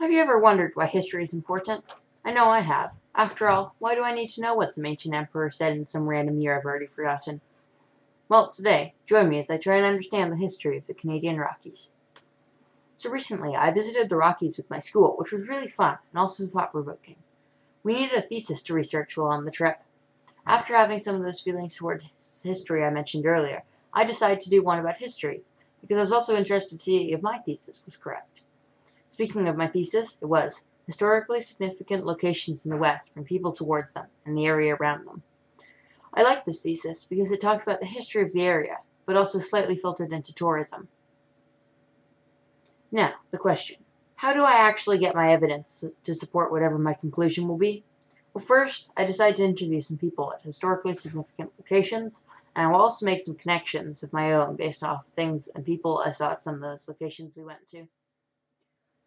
Have you ever wondered why history is important? I know I have. After all, why do I need to know what some ancient emperor said in some random year I've already forgotten? Well, today, join me as I try and understand the history of the Canadian Rockies. So recently, I visited the Rockies with my school, which was really fun and also thought-provoking. We needed a thesis to research while on the trip. After having some of those feelings toward history I mentioned earlier, I decided to do one about history, because I was also interested to see if my thesis was correct. Speaking of my thesis, it was historically significant locations in the West and people towards them and the area around them. I liked this thesis because it talked about the history of the area, but also slightly filtered into tourism. Now, the question. How do I actually get my evidence to support whatever my conclusion will be? Well, first, I decided to interview some people at historically significant locations, and I will also make some connections of my own based off things and people I saw at some of those locations we went to.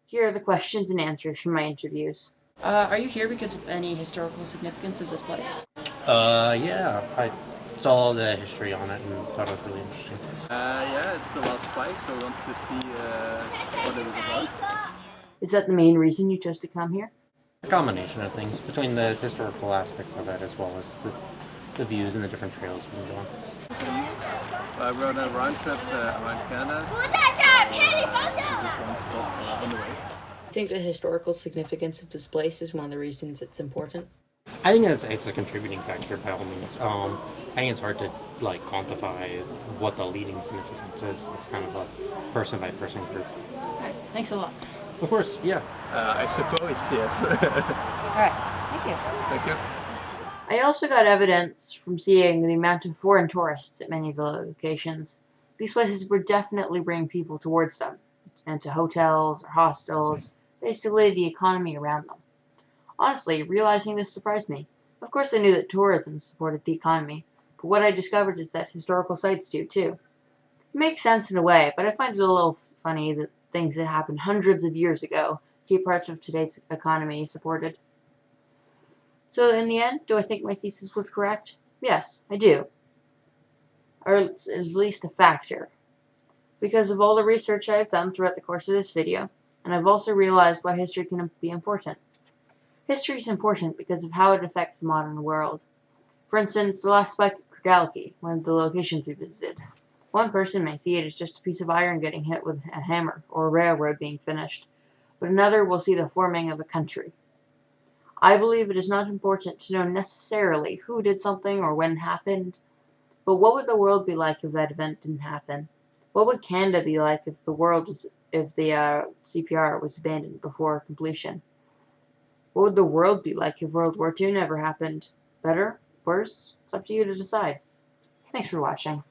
Here are the questions and answers from my interviews. Are you here because of any historical significance of this place? Yeah, I saw the history on it and thought it was really interesting. Yeah, it's the last spike, so I wanted to see what it was about. Is that the main reason you chose to come here? A combination of things between the historical aspects of it as well as the views and the different trails we can go on. I rode a round trip around Canada, so just one stop on the way. I think the historical significance of this place is one of the reasons it's important. I think it's a contributing factor by all means. I think it's hard to quantify what the leading significance is. It's kind of a person by person group. Alright, thanks a lot. Of course, yeah. I suppose, yes. Alright, thank you. Thank you. I also got evidence from seeing the amount of foreign tourists at many of the locations. These places would definitely bring people towards them, and to hotels or hostels, basically the economy around them. Honestly, realizing this surprised me. Of course I knew that tourism supported the economy, but what I discovered is that historical sites do too. It makes sense in a way, but I find it a little funny that things that happened hundreds of years ago keep parts of today's economy supported. So in the end, do I think my thesis was correct? Yes, I do. Or it's at least a factor. Because of all the research I have done throughout the course of this video, and I've also realized why history can be important. History is important because of how it affects the modern world. For instance, the last spike at Craigellachie, one of the locations we visited. One person may see it as just a piece of iron getting hit with a hammer, or a railroad being finished, but another will see the forming of a country. I believe it is not important to know necessarily who did something or when it happened, but what would the world be like if that event didn't happen? What would Canada be like if the CPR was abandoned before completion? What would the world be like if World War II never happened? Better? Worse? It's up to you to decide. Thanks for watching.